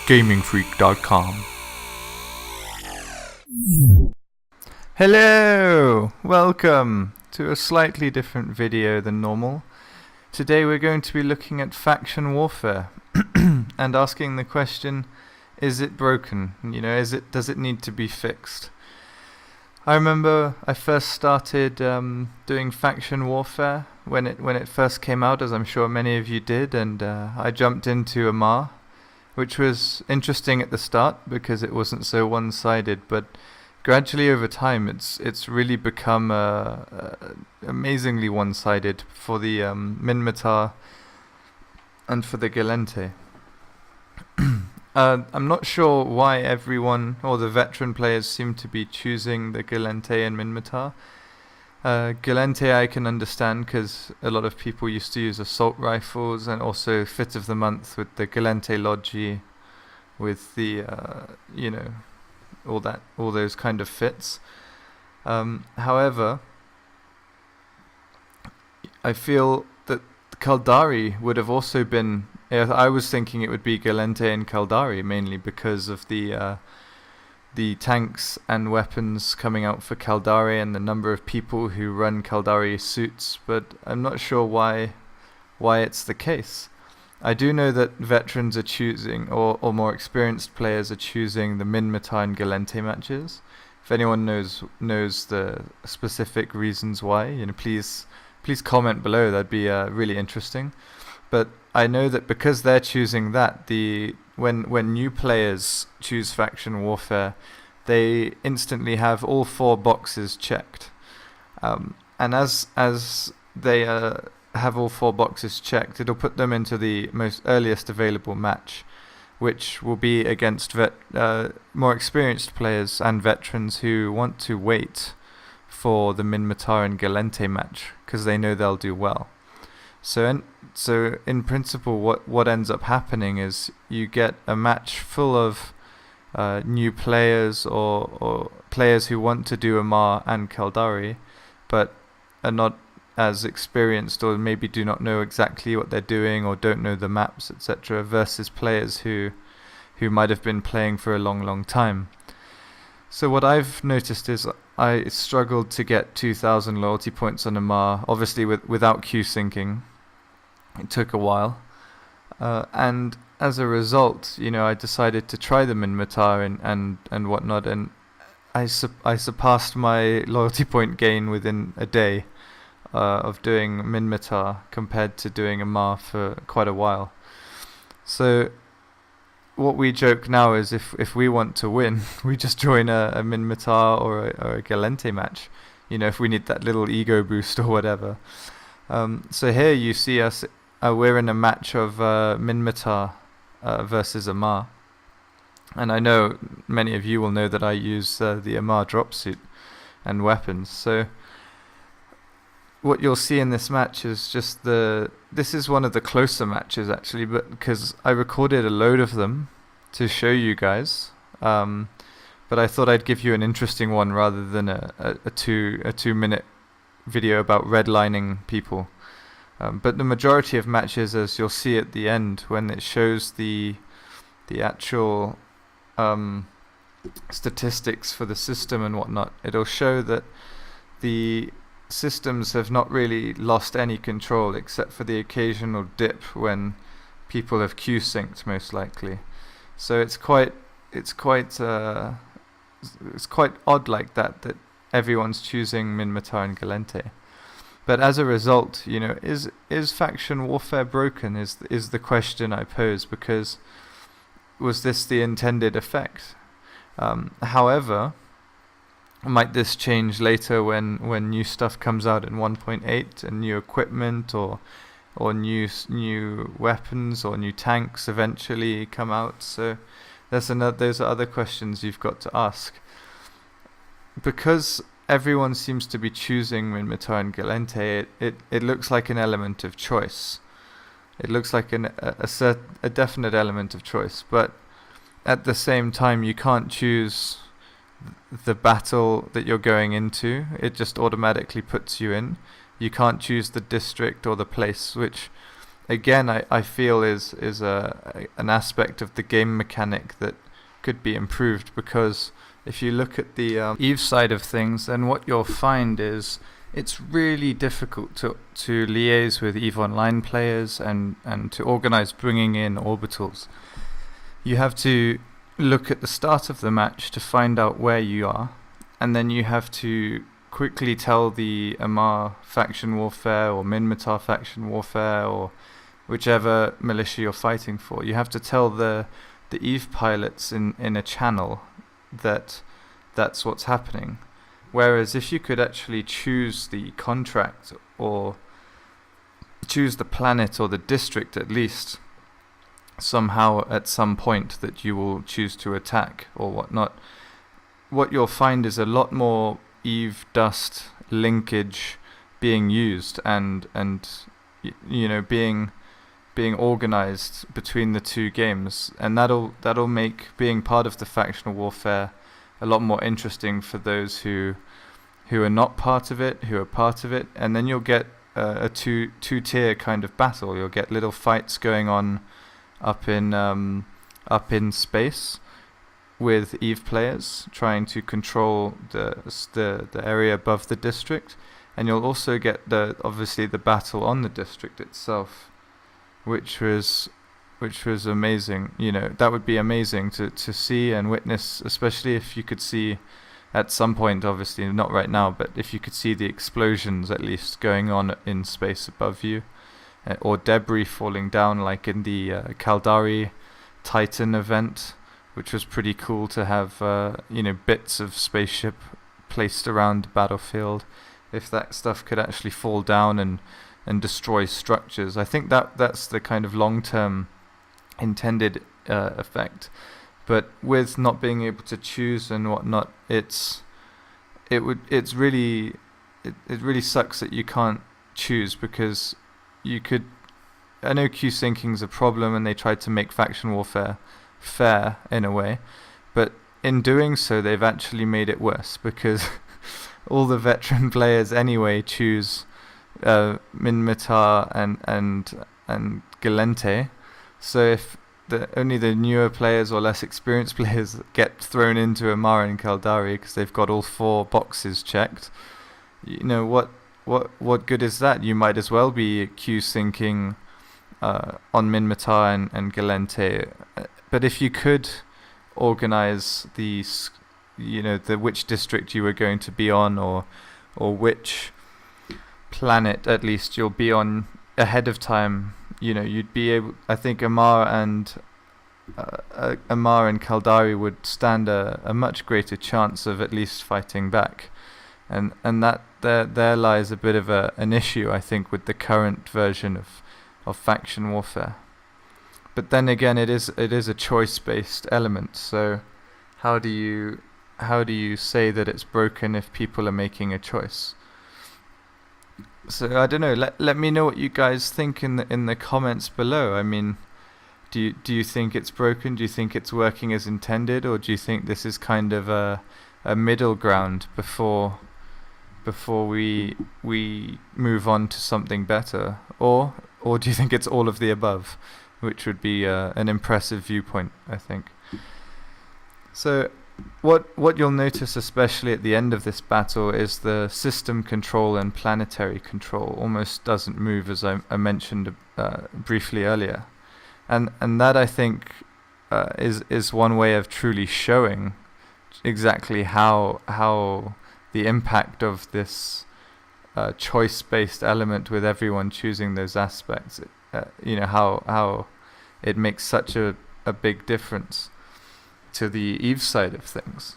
GamingFreak.com. Hello! Welcome to a slightly different video than normal. Today we're going to be looking at faction warfare and asking the question, is it broken? Does it need to be fixed? I remember I first started doing faction warfare when it first came out, as I'm sure many of you did, and I jumped into Amar, which was interesting at the start because it wasn't so one-sided, but gradually over time it's really become amazingly one-sided for the Minmatar and for the Gallente. I'm not sure why everyone or the veteran players seem to be choosing the Gallente and Minmatar. Gallente I can understand because a lot of people used to use assault rifles, and also fit of the month with the Gallente Logi, with the all those kind of fits. However, I feel that Caldari would have also been. I was thinking it would be Gallente and Caldari mainly because of the tanks and weapons coming out for Caldari and the number of people who run Caldari suits, but I'm not sure why it's the case. I do know that veterans are choosing, or more experienced players are choosing the Minmatar and Gallente matches. If anyone knows the specific reasons why, please comment below. That'd be really interesting. But I know that because they're choosing that, when new players choose faction warfare, they instantly have all 4 boxes checked. And as they have all 4 boxes checked, it'll put them into the most earliest available match, which will be against more experienced players and veterans who want to wait for the Minmatar and Gallente match because they know they'll do well. So in principle, what ends up happening is you get a match full of new players or players who want to do Amar and Caldari, but are not as experienced, or maybe do not know exactly what they're doing or don't know the maps, etc., versus players who might have been playing for a long time. So what I've noticed is I struggled to get 2,000 loyalty points on Amar, obviously without queue syncing. It took a while, and as a result, I decided to try the Minmatar and whatnot, and I surpassed my loyalty point gain within a day of doing Minmatar compared to doing Amar for quite a while. So what we joke now is if we want to win, we just join a Minmatar or a Gallente match, if we need that little ego boost or whatever. So here you see us. We're in a match of Minmatar versus Amar, and I know many of you will know that I use the Amar drop suit and weapons. So what you'll see in this match is just this is one of the closer matches actually, but because I recorded a load of them to show you guys, but I thought I'd give you an interesting one rather than a 2-minute video about redlining people. But the majority of matches, as you'll see at the end, when it shows the actual statistics for the system and whatnot, it'll show that the systems have not really lost any control except for the occasional dip when people have queue synced, most likely. So it's quite odd like that everyone's choosing Minmatar and Gallente. But as a result, is faction warfare broken? Is the question I pose, because was this the intended effect? However, might this change later when new stuff comes out in 1.8 and new equipment or new weapons or new tanks eventually come out? So those are other questions you've got to ask. Because everyone seems to be choosing Minmatar and Gallente, it looks like an element of choice. It looks like a definite element of choice, but at the same time you can't choose the battle that you're going into. It just automatically puts you in. You can't choose the district or the place, which again, I feel is an aspect of the game mechanic that could be improved, because if you look at the Eve side of things, then what you'll find is it's really difficult to liaise with EVE Online players and to organize bringing in orbitals. You have to look at the start of the match to find out where you are, and then you have to quickly tell the Amar faction warfare or Minmatar faction warfare or whichever militia you're fighting for. You have to tell the EVE pilots in a channel that's what's happening. Whereas if you could actually choose the contract or choose the planet or the district at least, somehow at some point that you will choose to attack or whatnot, what you'll find is a lot more EVE dust linkage being used and being organized between the two games, and that'll make being part of the factional warfare a lot more interesting for those who are not part of it, who are part of it, and then you'll get a two-tier kind of battle. You'll get little fights going on up in space with EVE players trying to control the area above the district, and you'll also get obviously the battle on the district itself, which was amazing. That would be amazing to see and witness, especially if you could see at some point, obviously not right now, but if you could see the explosions at least going on in space above you, or debris falling down like in the Caldari Titan event, which was pretty cool to have bits of spaceship placed around the battlefield. If that stuff could actually fall down and destroy structures, I think that's the kind of long-term intended effect. But with not being able to choose and whatnot, it really sucks that you can't choose, because you could. I know Q syncing's a problem, and they tried to make faction warfare fair in a way, but in doing so, they've actually made it worse, because all the veteran players anyway choose Minmatar and Galente. So if only the newer players or less experienced players get thrown into Amara and Caldari because they've got all 4 boxes checked, what good is that? You might as well be Q syncing on Minmatar and Galente. But if you could organize the which district you were going to be on, or which planet at least you'll be on ahead of time, you'd be able. I think Amar and Caldari would stand a much greater chance of at least fighting back, and that there lies a bit of an issue, I think, with the current version of faction warfare. But then again, it is a choice-based element. So how do you say that it's broken if people are making a choice? So I don't know. Let me know what you guys think in the comments below. I mean, do you think it's broken? Do you think it's working as intended, or do you think this is kind of a middle ground before we move on to something better, or do you think it's all of the above, which would be an impressive viewpoint, I think. So what you'll notice, especially at the end of this battle, is the system control and planetary control almost doesn't move, as I mentioned briefly earlier, and that, I think, is one way of truly showing exactly how the impact of this choice-based element with everyone choosing those aspects, how it makes such a big difference to the EVE side of things.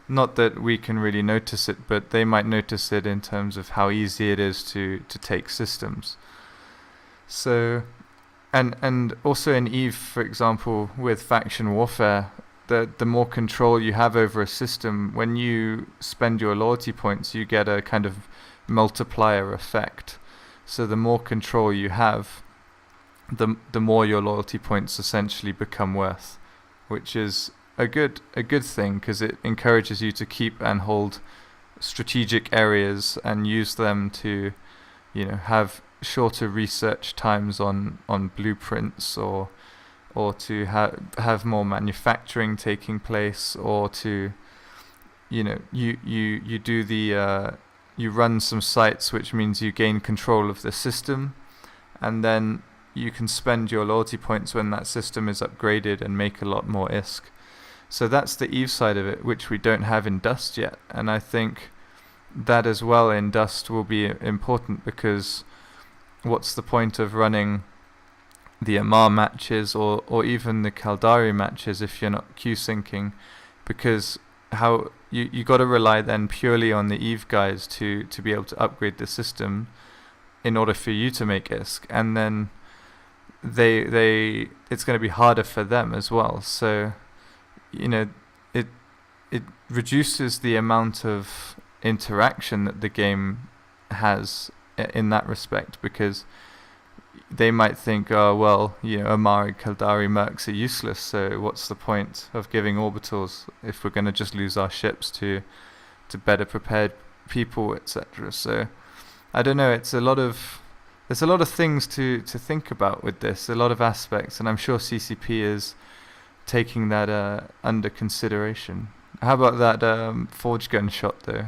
Not that we can really notice it, but they might notice it in terms of how easy it is to take systems. So, and also in EVE, for example, with faction warfare, the more control you have over a system, when you spend your loyalty points, you get a kind of multiplier effect. So the more control you have, the more your loyalty points essentially become worth, which is a good thing, because it encourages you to keep and hold strategic areas and use them to, have shorter research times on blueprints, or to have more manufacturing taking place, or to you do the you run some sites, which means you gain control of the system, and then you can spend your loyalty points when that system is upgraded and make a lot more ISK. So that's the Eve side of it, which we don't have in Dust yet, and I think that as well in Dust will be important, because what's the point of running the Amar matches or even the Caldari matches if you're not Q-syncing, because how you got to rely then purely on the Eve guys to be able to upgrade the system in order for you to make ISK, and then they it's going to be harder for them as well. So it reduces the amount of interaction that the game has in that respect, because they might think, oh well, Amari, Caldari, Mercs are useless, so what's the point of giving orbitals if we're going to just lose our ships to better prepared people, etc. So I don't know, there's a lot of things to think about with this, a lot of aspects, and I'm sure CCP is taking that under consideration. How about that forge gun shot though?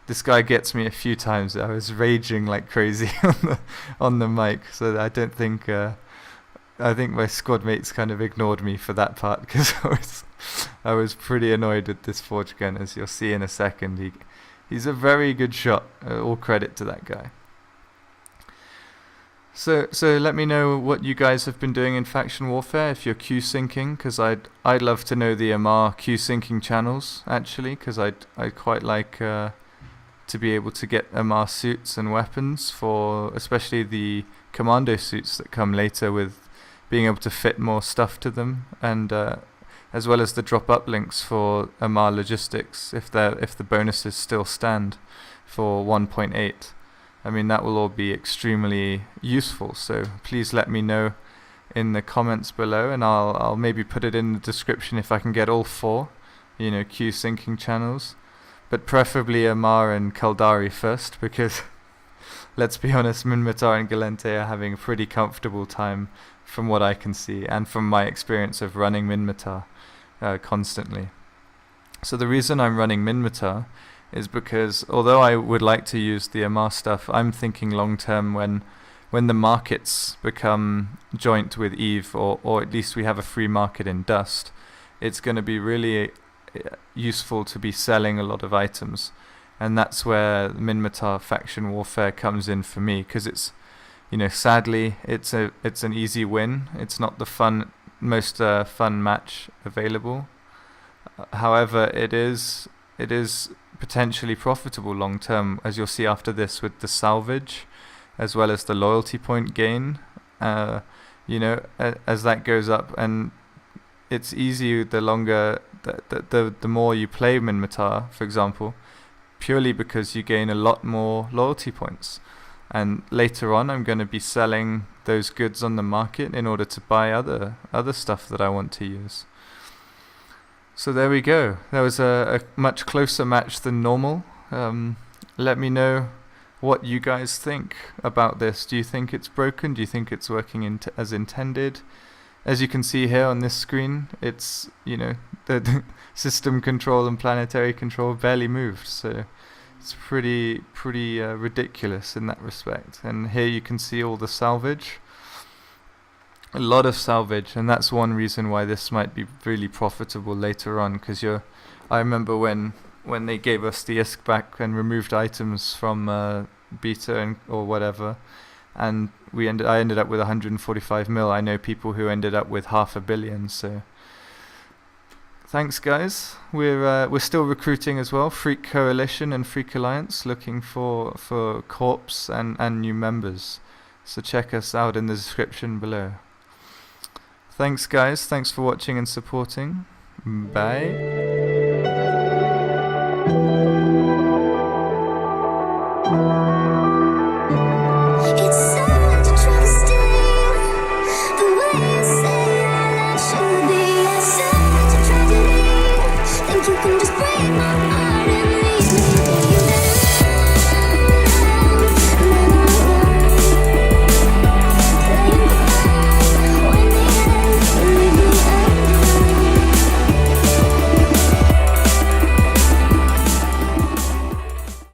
This guy gets me a few times. I was raging like crazy on the mic, so I don't think I think my squad mates kind of ignored me for that part, because I was pretty annoyed with this forge gun, as you'll see in a second. He's a very good shot. All credit to that guy. So let me know what you guys have been doing in faction warfare, if you're Q-syncing, because I'd love to know the Amar Q-syncing channels actually, because I'd quite like to be able to get Amar suits and weapons, for especially the commando suits that come later, with being able to fit more stuff to them, and as well as the drop uplinks for Amar logistics if the bonuses still stand for 1.8. I mean, that will all be extremely useful, so please let me know in the comments below, and I'll maybe put it in the description if I can get all four Q-syncing channels. But preferably Amar and Caldari first, because let's be honest, Minmatar and Gallente are having a pretty comfortable time from what I can see, and from my experience of running Minmatar constantly. So the reason I'm running Minmatar is because, although I would like to use the Amar stuff, I'm thinking long term, when the markets become joint with Eve, or at least we have a free market in Dust, it's going to be really useful to be selling a lot of items, and that's where Minmatar faction warfare comes in for me, because it's sadly it's an easy win. It's not the most fun match available. However, it is potentially profitable long term, as you'll see after this, with the salvage as well as the loyalty point gain. As that goes up, and it's easy the longer the more you play Minmatar, for example, purely because you gain a lot more loyalty points. And later on, I'm going to be selling those goods on the market in order to buy other stuff that I want to use. So there we go. That was a much closer match than normal. Let me know what you guys think about this. Do you think it's broken? Do you think it's working as intended? As you can see here on this screen, it's the system control and planetary control barely moved, so it's pretty ridiculous in that respect. And here you can see all the salvage, a lot of salvage, and that's one reason why this might be really profitable later on, because I remember when they gave us the ISK back and removed items from beta or whatever, and I ended up with 145 mil. I know people who ended up with 500 million. So thanks, guys. We're still recruiting as well. Freek Coalition and Freek Alliance, looking for corps and new members. So check us out in the description below. Thanks, guys. Thanks for watching and supporting. Bye.